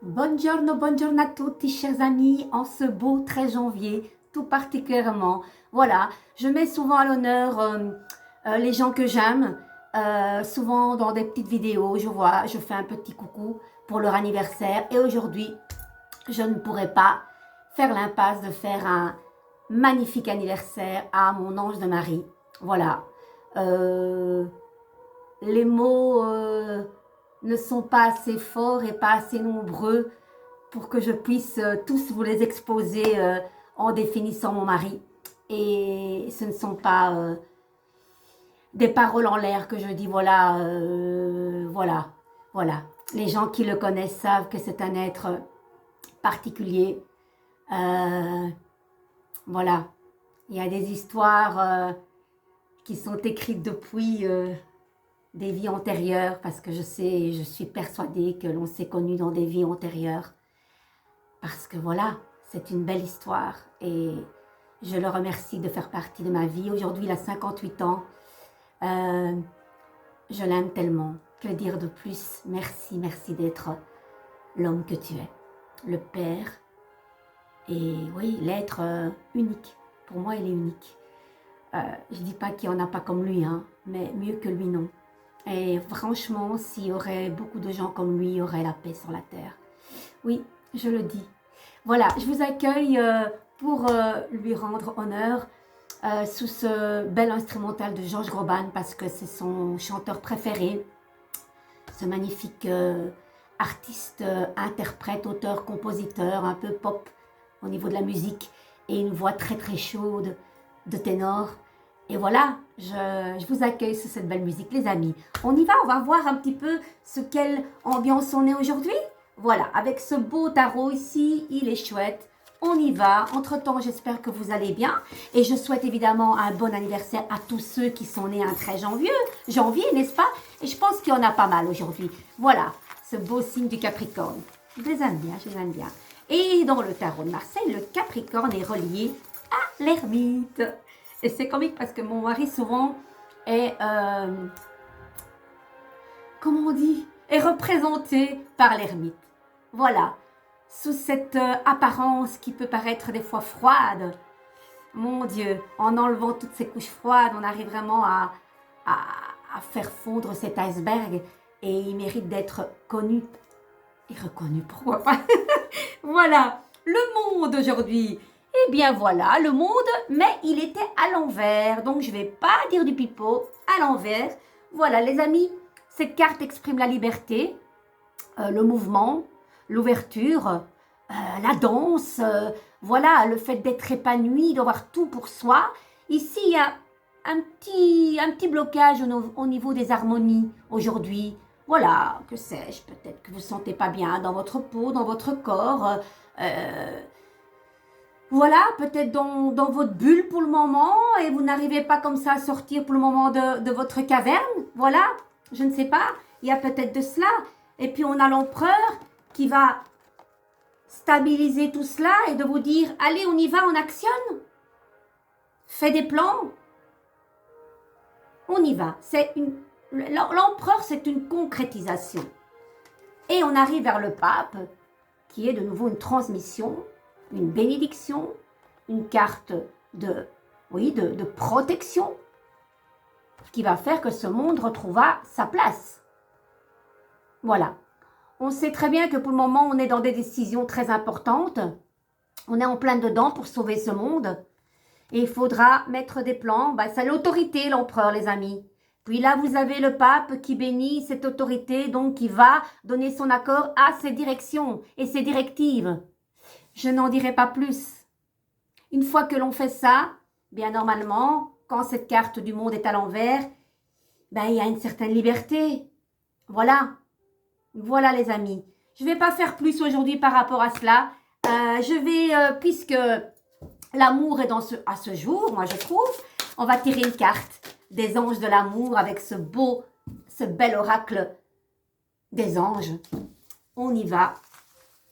Buongiorno a tutti, chers amis, en ce beau 13 janvier, tout particulièrement. Voilà, je mets souvent à l'honneur les gens que j'aime, souvent dans des petites vidéos, je fais un petit coucou pour leur anniversaire. Et aujourd'hui, je ne pourrais pas faire l'impasse de faire un magnifique anniversaire à mon ange de Marie. Voilà. Euh, les mots ne sont pas assez forts et pas assez nombreux pour que je puisse tous vous les exposer en définissant mon mari. Et ce ne sont pas des paroles en l'air que je dis, voilà. Les gens qui le connaissent savent que c'est un être particulier. Euh, voilà. Il y a des histoires qui sont écrites depuis des vies antérieures, parce que je suis persuadée que l'on s'est connu dans des vies antérieures. Parce que voilà, c'est une belle histoire et je le remercie de faire partie de ma vie. Aujourd'hui, il a 58 ans. Je l'aime tellement. Que dire de plus? Merci, merci d'être l'homme que tu es, le père et oui, l'être unique. Pour moi, il est unique. Je ne dis pas qu'il n'y en a pas comme lui, hein, mais mieux que lui, non. Et franchement, s'il y aurait beaucoup de gens comme lui, il y aurait la paix sur la terre. Oui, je le dis. Voilà, je vous accueille pour lui rendre honneur sous ce bel instrumental de Georges Groban parce que c'est son chanteur préféré, ce magnifique artiste, interprète, auteur, compositeur, un peu pop au niveau de la musique et une voix très très chaude de ténor. Et voilà, je vous accueille sur cette belle musique, les amis. On y va, on va voir un petit peu quelle ambiance on est aujourd'hui. Voilà, avec ce beau tarot ici, il est chouette. On y va. Entre-temps, j'espère que vous allez bien. Et je souhaite évidemment un bon anniversaire à tous ceux qui sont nés un 13 janvier, n'est-ce pas? Et je pense qu'il y en a pas mal aujourd'hui. Voilà, ce beau signe du Capricorne. Je les aime bien, je les aime bien. Et dans le tarot de Marseille, le Capricorne est relié à l'ermite. Et c'est comique parce que mon mari souvent est, comment on dit, est représenté par l'ermite. Voilà, sous cette apparence qui peut paraître des fois froide. Mon Dieu, en enlevant toutes ces couches froides, on arrive vraiment à faire fondre cet iceberg et il mérite d'être connu et reconnu, pourquoi pas. Voilà, le monde aujourd'hui. Eh bien voilà, le monde, mais il était à l'envers, donc je ne vais pas dire du pipeau, à l'envers. Voilà les amis, cette carte exprime la liberté, le mouvement, l'ouverture, la danse, voilà, le fait d'être épanoui, d'avoir tout pour soi. Ici, il y a un petit blocage au niveau des harmonies aujourd'hui. Voilà, que sais-je, peut-être que vous ne vous sentez pas bien dans votre peau, dans votre corps. Voilà, peut-être dans votre bulle pour le moment et vous n'arrivez pas comme ça à sortir pour le moment de votre caverne. Voilà, je ne sais pas, il y a peut-être de cela. Et puis on a l'empereur qui va stabiliser tout cela et de vous dire, allez, on y va, on actionne. Fais des plans. On y va. L'empereur, c'est une concrétisation. Et on arrive vers le pape, qui est de nouveau une transmission, une bénédiction, une carte de protection, qui va faire que ce monde retrouvera sa place. Voilà. On sait très bien que pour le moment, on est dans des décisions très importantes. On est en plein dedans pour sauver ce monde. Et il faudra mettre des plans. C'est l'autorité, l'empereur, les amis. Puis là, vous avez le pape qui bénit cette autorité, donc qui va donner son accord à ses directions et ses directives. Je n'en dirai pas plus. Une fois que l'on fait ça, bien normalement, quand cette carte du monde est à l'envers, il y a une certaine liberté. Voilà. Voilà les amis. Je ne vais pas faire plus aujourd'hui par rapport à cela. Puisque l'amour est à ce jour, moi je trouve, on va tirer une carte des anges de l'amour avec ce bel oracle des anges. On y va.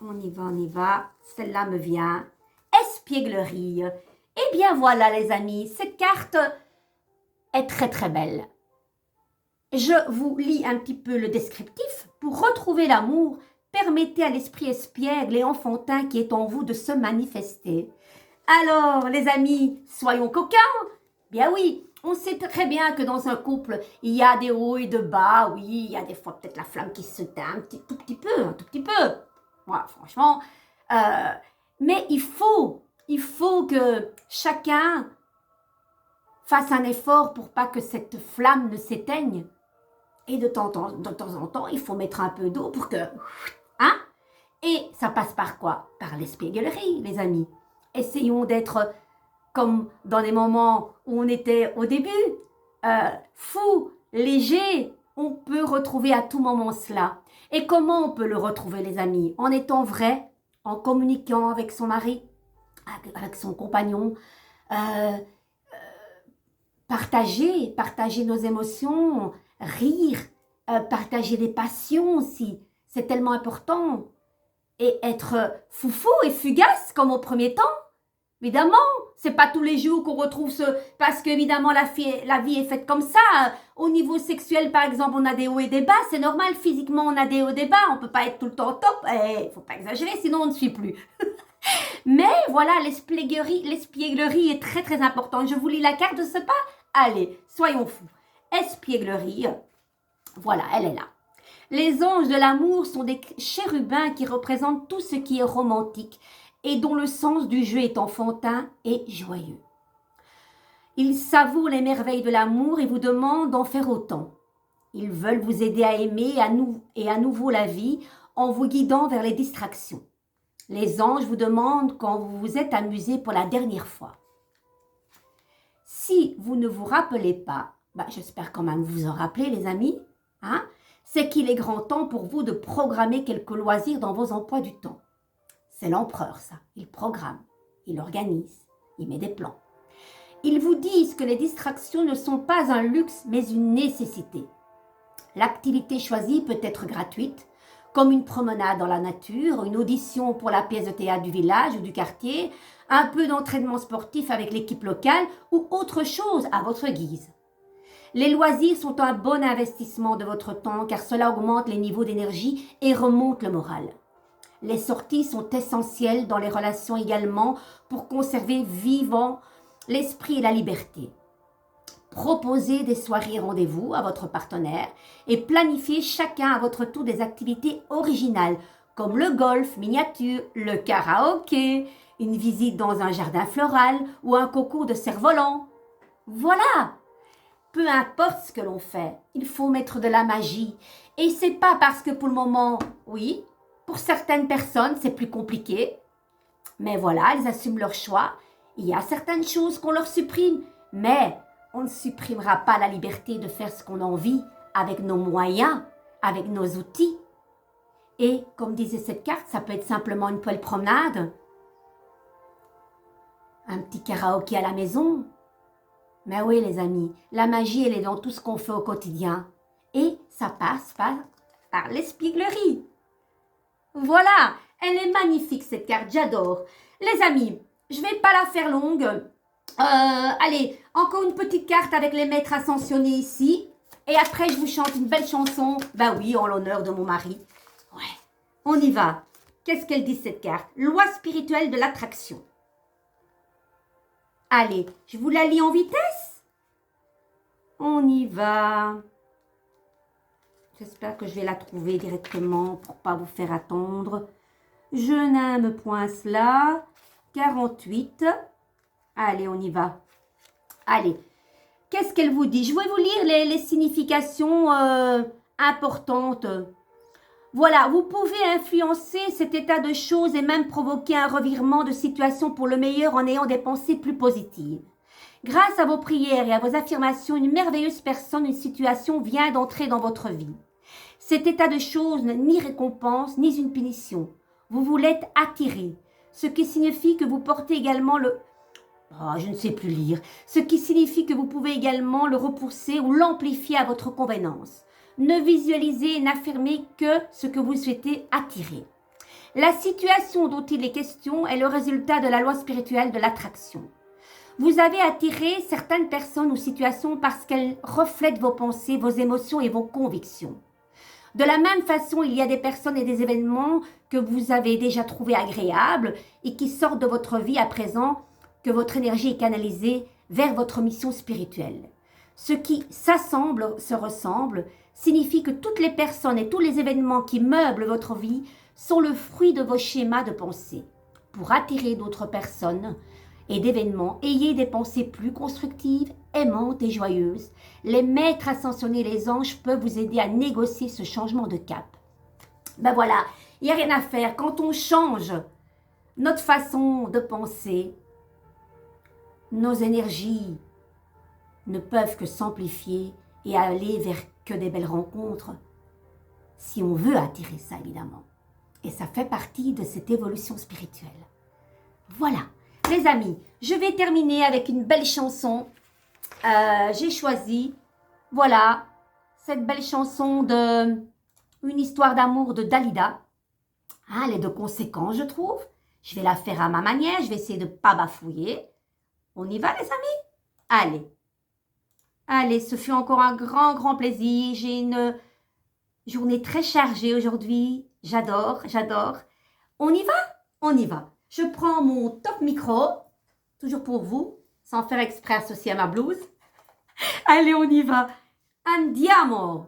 On y va, on y va. Celle-là me vient. Espièglerie. Eh bien voilà les amis, cette carte est très très belle. Je vous lis un petit peu le descriptif. Pour retrouver l'amour, permettez à l'esprit espiègle et enfantin qui est en vous de se manifester. Alors, les amis, soyons coquins. Bien oui, on sait très bien que dans un couple, il y a des hauts et de bas. Oui, il y a des fois peut-être la flamme qui se teint tout petit peu, un tout petit peu. Moi, franchement, mais il faut que chacun fasse un effort pour pas que cette flamme ne s'éteigne. Et de temps en temps, il faut mettre un peu d'eau pour que... Hein? Et ça passe par quoi? Par l'espièglerie, les amis. Essayons d'être comme dans les moments où on était au début, fou, léger. On peut retrouver à tout moment cela. Et comment on peut le retrouver, les amis? En étant vrai, en communiquant avec son mari, avec son compagnon, partager nos émotions, rire, partager des passions aussi, c'est tellement important. Et être foufou et fugace comme au premier temps, évidemment, c'est pas tous les jours qu'on retrouve ce... Parce qu'évidemment, la vie est faite comme ça. Au niveau sexuel, par exemple, on a des hauts et des bas. C'est normal, physiquement, on a des hauts et des bas. On peut pas être tout le temps au top. Il faut pas exagérer, sinon on ne suit plus. Mais voilà, l'espièglerie est très très importante. Je vous lis la carte de ce pas. Allez, soyons fous. Espièglerie, voilà, elle est là. Les anges de l'amour sont des chérubins qui représentent tout ce qui est romantique et dont le sens du jeu est enfantin et joyeux. Ils savourent les merveilles de l'amour et vous demandent d'en faire autant. Ils veulent vous aider à aimer à nouveau la vie en vous guidant vers les distractions. Les anges vous demandent quand vous vous êtes amusé pour la dernière fois. Si vous ne vous rappelez pas, j'espère quand même vous en rappeler, les amis, hein, c'est qu'il est grand temps pour vous de programmer quelques loisirs dans vos emplois du temps. C'est l'empereur, ça. Il programme, il organise, il met des plans. Ils vous disent que les distractions ne sont pas un luxe, mais une nécessité. L'activité choisie peut être gratuite, comme une promenade dans la nature, une audition pour la pièce de théâtre du village ou du quartier, un peu d'entraînement sportif avec l'équipe locale ou autre chose à votre guise. Les loisirs sont un bon investissement de votre temps car cela augmente les niveaux d'énergie et remonte le moral. Les sorties sont essentielles dans les relations également pour conserver vivant l'esprit et la liberté. Proposez des soirées rendez-vous à votre partenaire et planifiez chacun à votre tour des activités originales comme le golf miniature, le karaoké, une visite dans un jardin floral ou un concours de cerf-volant. Voilà! Peu importe ce que l'on fait, il faut mettre de la magie. Et c'est pas parce que pour le moment, oui, pour certaines personnes, c'est plus compliqué. Mais voilà, elles assument leur choix. Il y a certaines choses qu'on leur supprime, mais on ne supprimera pas la liberté de faire ce qu'on a envie avec nos moyens, avec nos outils. Et comme disait cette carte, ça peut être simplement une belle promenade, un petit karaoké à la maison. Mais oui, les amis, la magie, elle est dans tout ce qu'on fait au quotidien. Et ça passe par l'espièglerie. Voilà, elle est magnifique cette carte, j'adore. Les amis, je ne vais pas la faire longue. Allez, encore une petite carte avec les maîtres ascensionnés ici. Et après, je vous chante une belle chanson. Ben oui, en l'honneur de mon mari. Ouais, on y va. Qu'est-ce qu'elle dit cette carte? Loi spirituelle de l'attraction. Allez, je vous la lis en vitesse. On y va. J'espère que je vais la trouver directement pour ne pas vous faire attendre. Je n'aime point cela. 48. Allez, on y va. Allez, qu'est-ce qu'elle vous dit? Je vais vous lire les significations importantes. Voilà, vous pouvez influencer cet état de choses et même provoquer un revirement de situation pour le meilleur en ayant des pensées plus positives. Grâce à vos prières et à vos affirmations, une merveilleuse personne, une situation vient d'entrer dans votre vie. Cet état de choses n'est ni récompense, ni une punition. Vous vous l'êtes attiré, ce qui signifie que vous portez également le... Oh, je ne sais plus lire. Ce qui signifie que vous pouvez également le repousser ou l'amplifier à votre convenance. Ne visualisez et n'affirmez que ce que vous souhaitez attirer. La situation dont il est question est le résultat de la loi spirituelle de l'attraction. Vous avez attiré certaines personnes ou situations parce qu'elles reflètent vos pensées, vos émotions et vos convictions. De la même façon, il y a des personnes et des événements que vous avez déjà trouvés agréables et qui sortent de votre vie à présent, que votre énergie est canalisée vers votre mission spirituelle. Ce qui s'assemble, se ressemble, signifie que toutes les personnes et tous les événements qui meublent votre vie sont le fruit de vos schémas de pensée. Pour attirer d'autres personnes et d'événements, ayez des pensées plus constructives, aimantes et joyeuses. Les maîtres ascensionnés, les anges peuvent vous aider à négocier ce changement de cap. Ben voilà, il n'y a rien à faire. Quand on change notre façon de penser, nos énergies ne peuvent que s'amplifier et aller vers que des belles rencontres, si on veut attirer ça évidemment. Et ça fait partie de cette évolution spirituelle. Voilà, les amis, je vais terminer avec une belle chanson. J'ai choisi, voilà, cette belle chanson de Une histoire d'amour de Dalida. Ah, elle est de conséquence, je trouve. Je vais la faire à ma manière, je vais essayer de ne pas bafouiller. On y va, les amis? Allez. Allez, ce fut encore un grand plaisir. J'ai une journée très chargée aujourd'hui. J'adore, j'adore. On y va? On y va. Je prends mon top micro, toujours pour vous, sans faire exprès associé à ma blouse. Allez, on y va. Andiamo.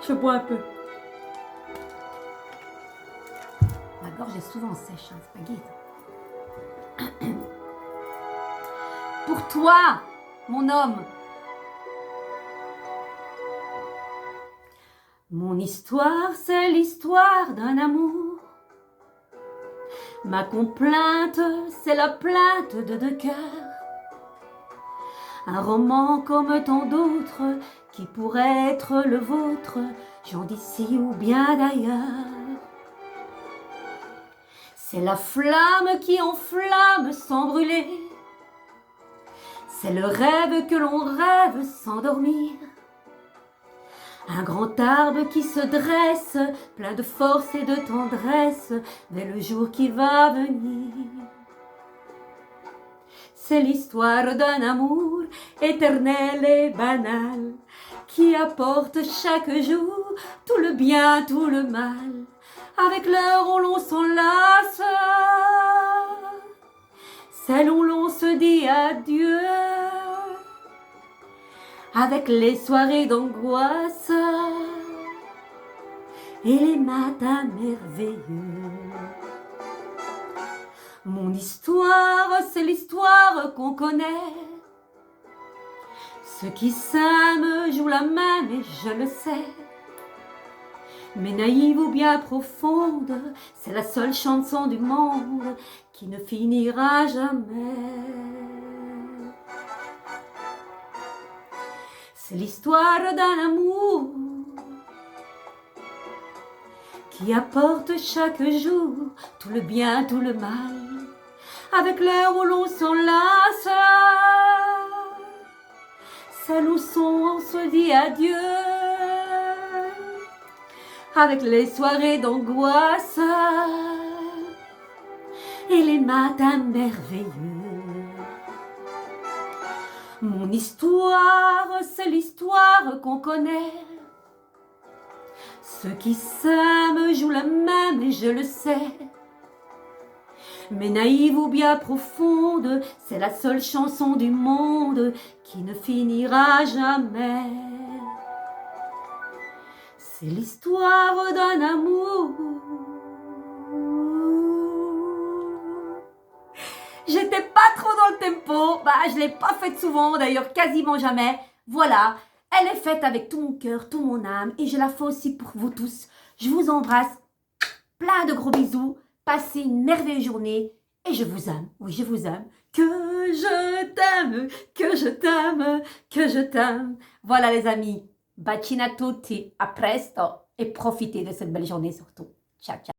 Je bois un peu. Ma gorge est souvent sèche, hein, c'est pas guide. Pour toi, mon homme. Mon histoire, c'est l'histoire d'un amour. Ma complainte, c'est la plainte de deux cœurs. Un roman comme tant d'autres qui pourrait être le vôtre, gens d'ici ou bien d'ailleurs. C'est la flamme qui enflamme sans brûler. C'est le rêve que l'on rêve sans dormir. Un grand arbre qui se dresse, plein de force et de tendresse, vers le jour qui va venir. C'est l'histoire d'un amour éternel et banal, qui apporte chaque jour tout le bien, tout le mal. Avec l'heure où l'on s'enlace, celle où l'on se dit adieu. Avec les soirées d'angoisse et les matins merveilleux. Mon histoire, c'est l'histoire qu'on connaît. Ceux qui s'aiment jouent la même et je le sais. Mais naïve ou bien profonde, c'est la seule chanson du monde qui ne finira jamais. C'est l'histoire d'un amour qui apporte chaque jour tout le bien, tout le mal. Avec l'heure où l'on s'enlace, celle où on se dit adieu. Avec les soirées d'angoisse et les matins merveilleux. Mon histoire, c'est l'histoire qu'on connaît. Ceux qui s'aiment jouent la même et je le sais. Mais naïve ou bien profonde, c'est la seule chanson du monde qui ne finira jamais. C'est l'histoire d'un amour. J'étais pas trop dans le tempo, je l'ai pas faite souvent, d'ailleurs quasiment jamais. Voilà, elle est faite avec tout mon cœur, tout mon âme et je la fais aussi pour vous tous. Je vous embrasse, plein de gros bisous, passez une merveilleuse journée et je vous aime, oui je vous aime. Que je t'aime, que je t'aime, que je t'aime. Voilà les amis, bacini a tutti, a presto et profitez de cette belle journée surtout. Ciao ciao.